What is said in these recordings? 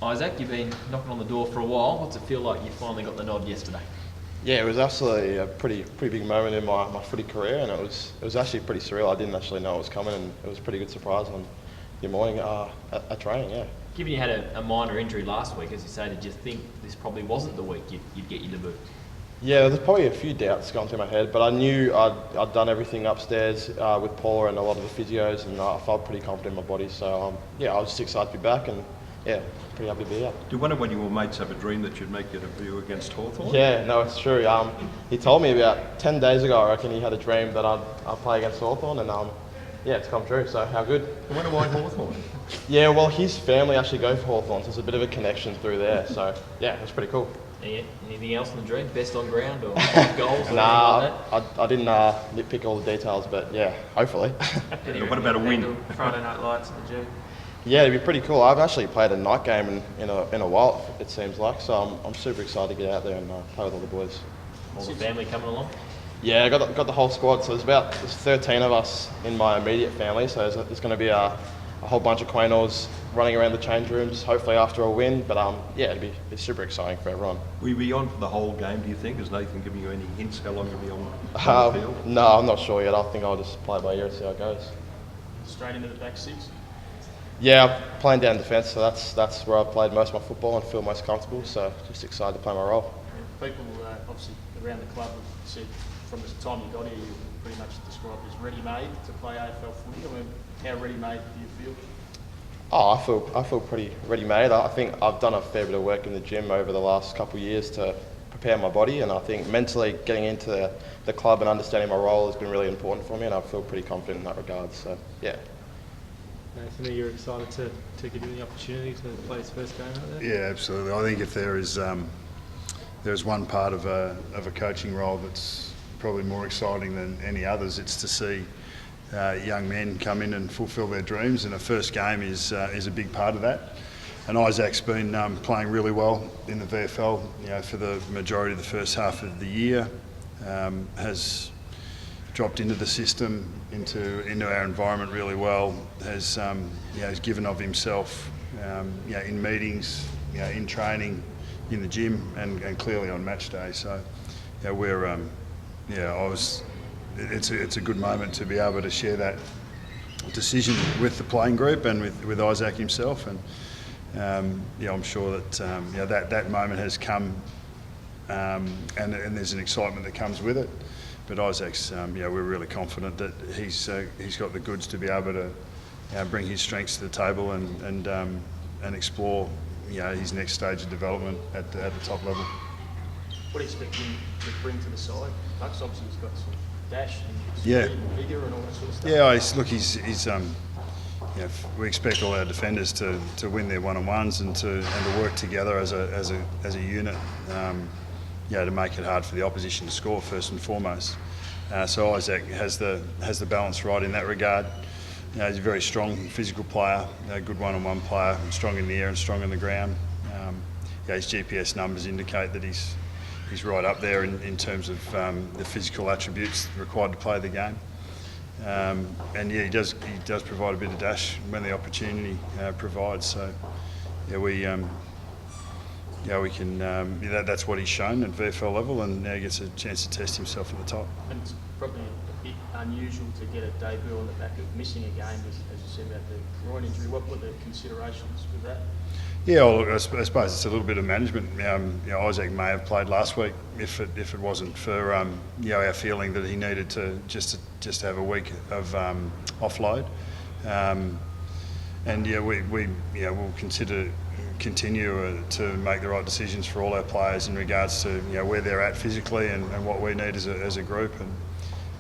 Isaac, you've been knocking on the door for a while. What's it feel like you finally got the nod yesterday? Yeah, it was absolutely a pretty big moment in my footy career, and it was actually pretty surreal. I didn't actually know it was coming, and it was a pretty good surprise on your morning at training. Yeah. Given you had a minor injury last week, as you say, did you think this probably wasn't the week you'd get your debut? Yeah, there's probably a few doubts going through my head, but I knew I'd done everything upstairs with Paula and a lot of the physios, and I felt pretty confident in my body. So yeah, I was just excited to be back, and yeah, pretty happy to be here. Do you wonder when your mates have a dream that you'd make your debut against Hawthorn? Yeah, no, it's true. He told me about 10 days ago, I reckon he had a dream that I'd play against Hawthorn, and yeah, it's come true, so how good. I wonder why Hawthorn? Yeah, well, his family actually go for Hawthorn, so there's a bit of a connection through there, so yeah, it's pretty cool. Anything else in the dream? Best on ground or goals? Or Nah, anything like that? I didn't nitpick all the details, but yeah, hopefully. What about a win? Friday night lights in the gym. Yeah, it'd be pretty cool. I've actually played a night game in a while, it seems like, so I'm super excited to get out there and play with all the boys. All the family coming along? Yeah, I got the whole squad, so there's 13 of us in my immediate family, so there's going to be a whole bunch of Quaynors running around the change rooms, hopefully after a win, but yeah, it'd be super exciting for everyone. Will you be on for the whole game, do you think? Has Nathan given you any hints how long you'll be on the field? No, I'm not sure yet. I think I'll just play by ear and see how it goes. Straight into the back six. Yeah, I'm playing down defence, so that's where I've played most of my football and feel most comfortable, so just excited to play my role. People obviously around the club have said from the time you got here, you were pretty much described as ready-made to play AFL footy. I mean, how ready-made do you feel? Oh, I feel pretty ready-made. I think I've done a fair bit of work in the gym over the last couple of years to prepare my body, and I think mentally getting into the club and understanding my role has been really important for me, and I feel pretty confident in that regard. So yeah. Nathan, you're excited to get the opportunity to play his first game out there? Yeah, absolutely. I think if there's one part of a coaching role that's probably more exciting than any others, it's to see young men come in and fulfil their dreams, and the first game is a big part of that. And Isaac's been playing really well in the VFL, for the majority of the first half of the year. Has dropped into the system, into our environment really well. Has given of himself, in meetings, in training, in the gym, and clearly on match day. So, it's a good moment to be able to share that decision with the playing group and with Isaac himself, and I'm sure that that moment has come, and there's an excitement that comes with it. But Isaac's, we're really confident that he's got the goods to be able to bring his strengths to the table and explore his next stage of development at the top level. What do you expect him to bring to the side? Bucks obviously he's got some dash and Yeah. vigour and all that sort of stuff. Yeah, we expect all our defenders to win their one-on-ones and to work together as a unit. To make it hard for the opposition to score first and foremost. So Isaac has the balance right in that regard. He's a very strong physical player, a good one-on-one player, strong in the air and strong on the ground. His GPS numbers indicate that he's right up there in terms of the physical attributes required to play the game. He does provide a bit of dash when the opportunity provides. So we can. That's what he's shown at VFL level, and now he gets a chance to test himself at the top. And it's probably a bit unusual to get a debut on the back of missing a game, as you said about the groin injury. What were the considerations with that? Yeah, well, look, I suppose it's a little bit of management. Isaac may have played last week if it wasn't for our feeling that he needed to just have a week of offload. We'll continue to make the right decisions for all our players in regards to where they're at physically and what we need as a group. And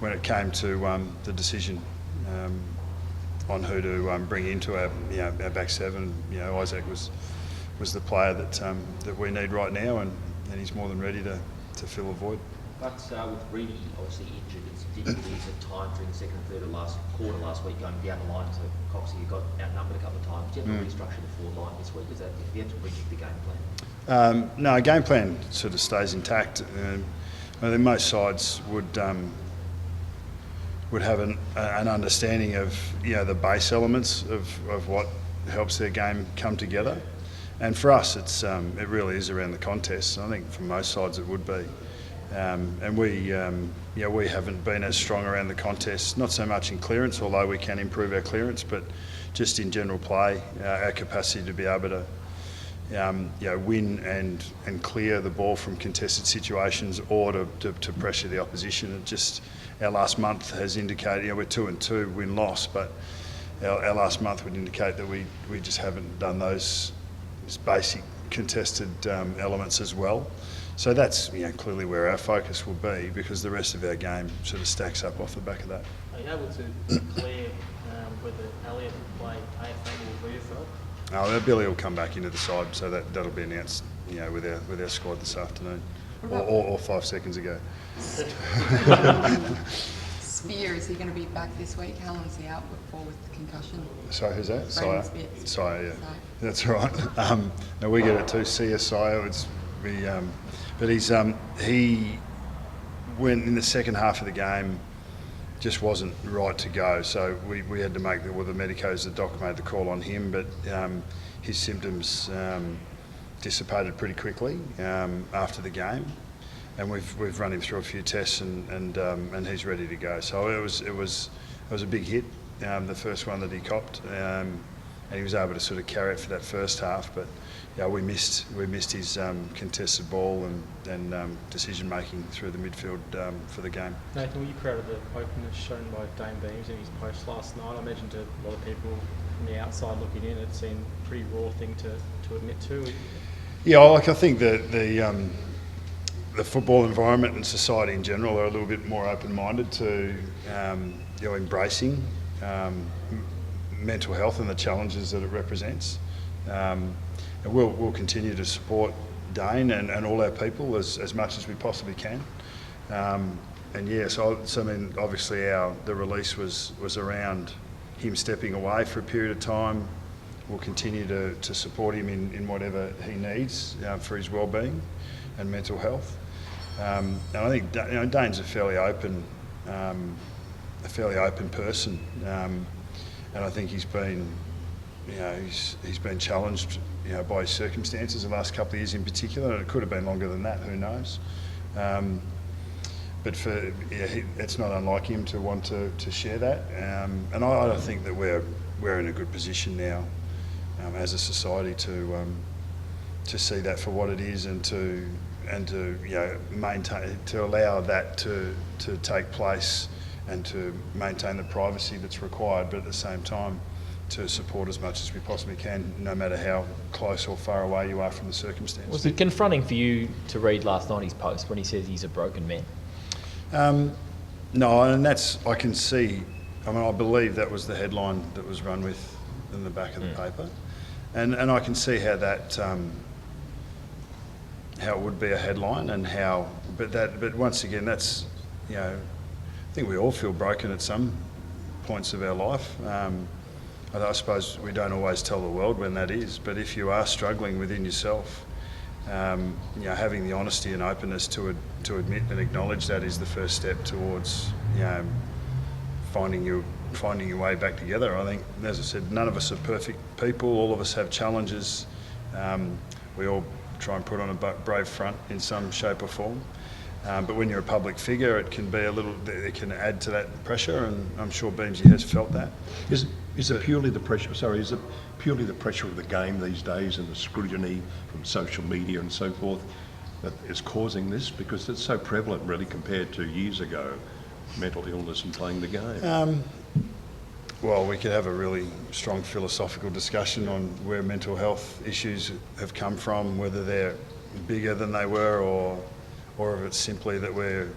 when it came to the decision on who to bring into our back seven, Isaac was the player that we need right now, and he's more than ready to fill a void. But with Reedy obviously injured, didn't lose time during the second and third of last quarter last week going down the line to Coxie, who got outnumbered a couple of times. Do you have to restructure the forward line this week? Is that if you have to rejig the game plan? No, game plan sort of stays intact. I think most sides would have an understanding of the base elements of what helps their game come together. And for us, it really is around the contest. I think from most sides it would be. And we haven't been as strong around the contest, not so much in clearance, although we can improve our clearance, but just in general play, our capacity to be able to win and clear the ball from contested situations or to pressure the opposition. It just, our last month has indicated, we're 2-2 win-loss, but our last month would indicate that we just haven't done those basic contested elements as well. So that's clearly where our focus will be, because the rest of our game sort of stacks up off the back of that. Are you able to declare whether Elliott will play AFL or VFL? Oh, Billy will come back into the side, so that'll be announced, with our squad this afternoon, or 5 seconds ago. Spear, is he going to be back this week? How long is he out for with the concussion? Sorry, who's that? Braden Sire, yeah. That's right. No, we get it too. Sire. But he went in the second half of the game, just wasn't right to go. So we had to make the medicos. The doc made the call on him, but his symptoms dissipated pretty quickly after the game. And we've run him through a few tests, and he's ready to go. So it was a big hit, the first one that he copped, and he was able to sort of carry it for that first half. But we missed his contested ball and decision making through the midfield for the game. Nathan, were you proud of the openness shown by Dane Beams in his post last night? I imagine to a lot of people from the outside looking in, it seemed a pretty raw thing to admit to. Yeah, I think the football environment and society in general are a little bit more open-minded to embracing mental health and the challenges that it represents. And we'll continue to support Dane and all our people as much as we possibly can. So I mean, obviously the release was around him stepping away for a period of time. We'll continue to support him in whatever he needs for his well-being and mental health. And I think Dane's a fairly open person, and I think he's been challenged by his circumstances the last couple of years in particular, and it could have been longer than that. Who knows? But it's not unlike him to want to share that, and I don't think that we're in a good position now as a society to see that for what it is and to maintain, to allow that to take place and to maintain the privacy that's required, but at the same time to support as much as we possibly can, no matter how close or far away you are from the circumstance. Was it confronting for you to read last night's post when he says he's a broken man? No, and I can see, I believe that was the headline that was run with in the back of the paper, and I can see how that how it would be a headline, and but once again, that's I think we all feel broken at some points of our life. I suppose we don't always tell the world when that is, but if you are struggling within yourself, having the honesty and openness to admit and acknowledge that is the first step towards finding your way back together. I think, as I said, none of us are perfect people. All of us have challenges. We all try and put on a brave front in some shape or form. But when you're a public figure, it can can add to that pressure, and I'm sure Beamsy has felt that. Is it purely the pressure? Sorry, is it purely the pressure of the game these days and the scrutiny from social media and so forth that is causing this? Because it's so prevalent, really, compared to years ago, mental illness and playing the game. Well, we could have a really strong philosophical discussion on where mental health issues have come from, whether they're bigger than they were, or if it's simply that we're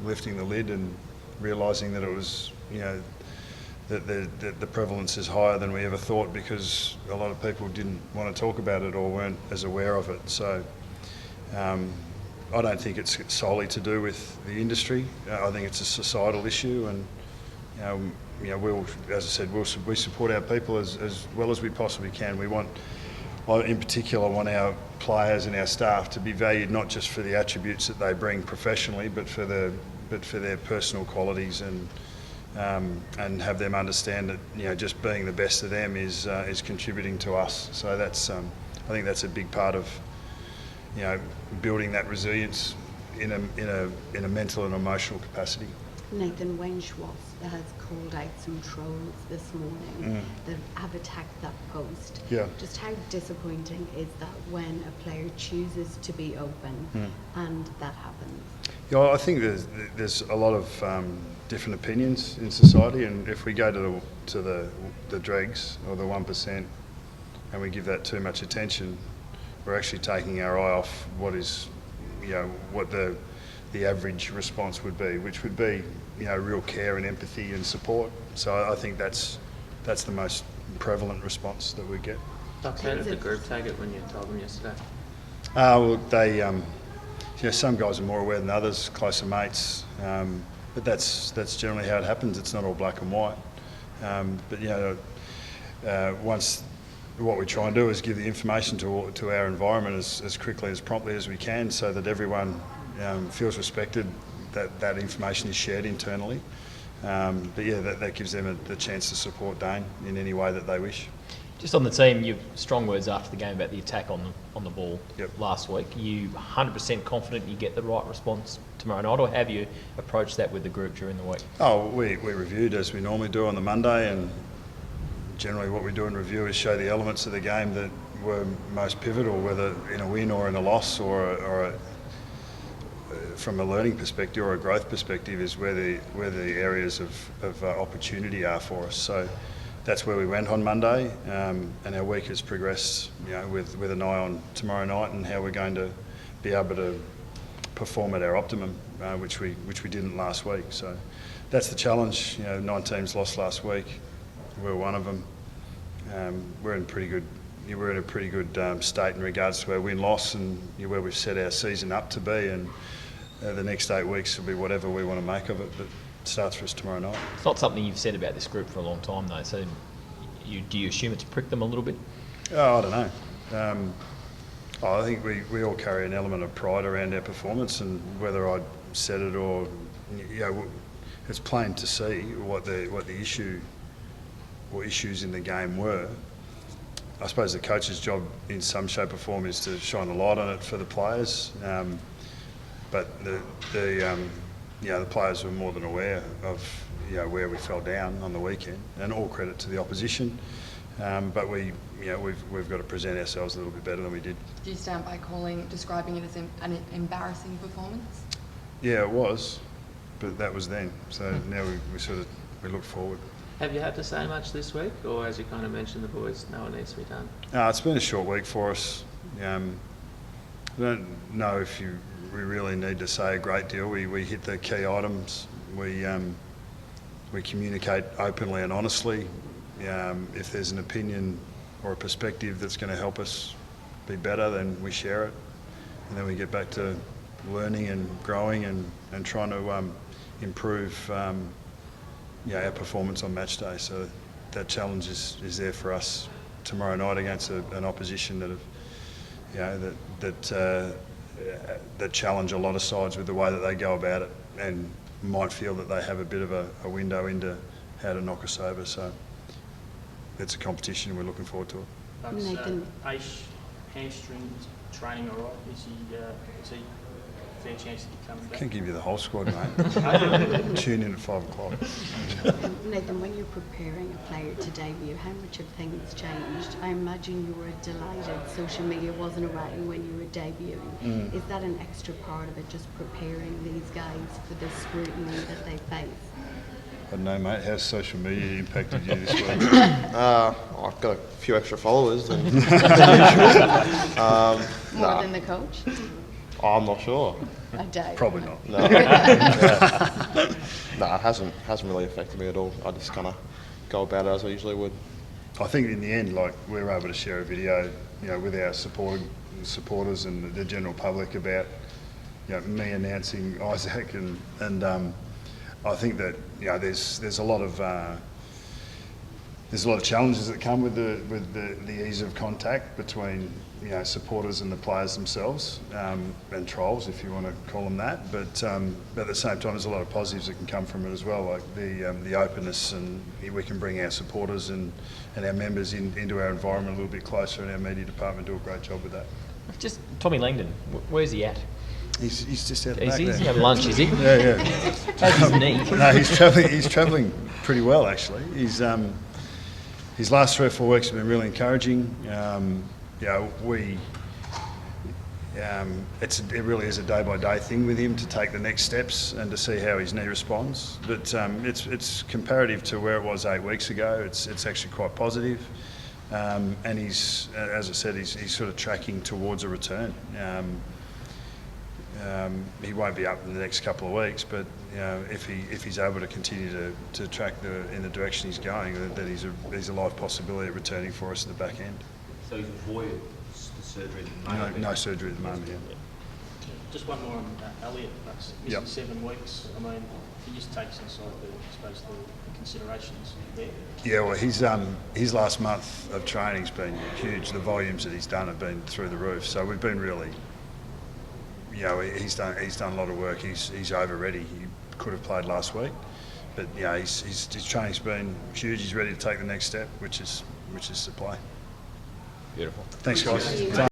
lifting the lid and realising that it was, that the prevalence is higher than we ever thought, because a lot of people didn't want to talk about it or weren't as aware of it. So I don't think it's solely to do with the industry. I think it's a societal issue, and we'll, as I said, we support our people as well as we possibly can. We want, in particular, our players and our staff to be valued not just for the attributes that they bring professionally, but for their personal qualities and and have them understand that just being the best of them is contributing to us. So that's I think that's a big part of building that resilience in a mental and emotional capacity. Nathan, Wayne Schwartz has called out some trolls this morning that have attacked that post. Yeah. Just how disappointing is that when a player chooses to be open and that happens? Yeah, I think there's a lot of different opinions in society, and if we go to the dregs or the 1% and we give that too much attention, we're actually taking our eye off what is, what the average response would be, which would be, real care and empathy and support. So I think that's the most prevalent response that we get. How did the group take it when you told them yesterday? Well, they, some guys are more aware than others, closer mates, but that's generally how it happens. It's not all black and white. Once, what we try and do is give the information to our environment as quickly, as promptly as we can, so that everyone feels respected, that information is shared internally. That gives them the chance to support Dane in any way that they wish. Just on the team, you strong words after the game about the attack on the ball last week. Are you 100% confident you get the right response tomorrow night, or have you approached that with the group during the week? Oh, we reviewed as we normally do on the Monday, and generally what we do in review is show the elements of the game that were most pivotal, whether in a win or in a loss, or from a learning perspective or a growth perspective, is where the areas of opportunity are for us. So that's where we went on Monday, and our week has progressed, with an eye on tomorrow night and how we're going to be able to perform at our optimum, which we didn't last week. So that's the challenge. 9 teams lost last week. We're one of them. We're in a pretty good state in regards to our win-loss and where we've set our season up to be, and the next 8 weeks will be whatever we want to make of it, but it starts for us tomorrow night. It's not something you've said about this group for a long time, though, so do you assume it's pricked them a little bit? Oh, I don't know. I think we all carry an element of pride around our performance, and whether I said it or, it's plain to see what the issue or issues in the game were. I suppose the coach's job in some shape or form is to shine a light on it for the players, but the players were more than aware of where we fell down on the weekend, and all credit to the opposition. But we've got to present ourselves a little bit better than we did. Do you stand by describing it as an embarrassing performance? Yeah, it was, but that was then. So now we look forward. Have you had to say much this week, or as you kind of mentioned, the boys know what needs to be done? It's been a short week for us. I don't know if we really need to say a great deal. We hit the key items. We communicate openly and honestly. If there's an opinion or a perspective that's going to help us be better, then we share it, and then we get back to learning and growing and trying to improve our performance on match day. So that challenge is there for us tomorrow night against an opposition that challenge a lot of sides with the way that they go about it, and might feel that they have a bit of a window into how to knock us over. So it's a competition, and we're looking forward to it. Nathan. Aish, hamstring training all right? Is he fair chance that he comes back? Can't give you the whole squad, mate. Tune in at 5 o'clock. Nathan, when you're preparing a player to debut, how much have things changed? I imagine you were delighted social media wasn't around when you were debuting. Is that an extra part of it, just preparing these guys for the scrutiny that they face? I don't know, mate. How's social media impacted you this week? I've got a few extra followers than usual. More than the coach? I'm not sure. A day. Probably not. No, it hasn't really affected me at all. I just kind of go about it as I usually would. I think in the end, we were able to share a video, with our supporters and the general public about, me announcing Isaac, and I think that there's a lot of there's a lot of challenges that come with the ease of contact between supporters and the players themselves, and trolls, if you want to call them that. But at the same time, there's a lot of positives that can come from it as well, like the openness, and we can bring our supporters and our members into our environment a little bit closer, and our media department do a great job with that. Just Tommy Langdon, where's he at? He's just out the Is back he? there. He's having lunch, is he? Yeah. How's his knee? No, he's travelling pretty well, actually. His last 3 or 4 weeks have been really encouraging. It really is a day-by-day thing with him to take the next steps and to see how his knee responds. But it's comparative to where it was 8 weeks ago. It's actually quite positive, and he's, as I said, he's sort of tracking towards a return. He won't be up in the next couple of weeks, but if he's able to continue to track in the direction he's going, then he's a live possibility of returning for us at the back end. So he's avoided the surgery at the moment? No surgery at the moment, yeah. Just one more on Elliot. That's missing 7 weeks. I mean, he just takes inside the considerations there. Yeah, well, his last month of training's been huge. The volumes that he's done have been through the roof. So we've been really, he's done a lot of work. He's over ready. He could have played last week, but his training's been huge. He's ready to take the next step, which is to play. Beautiful. Thanks, guys.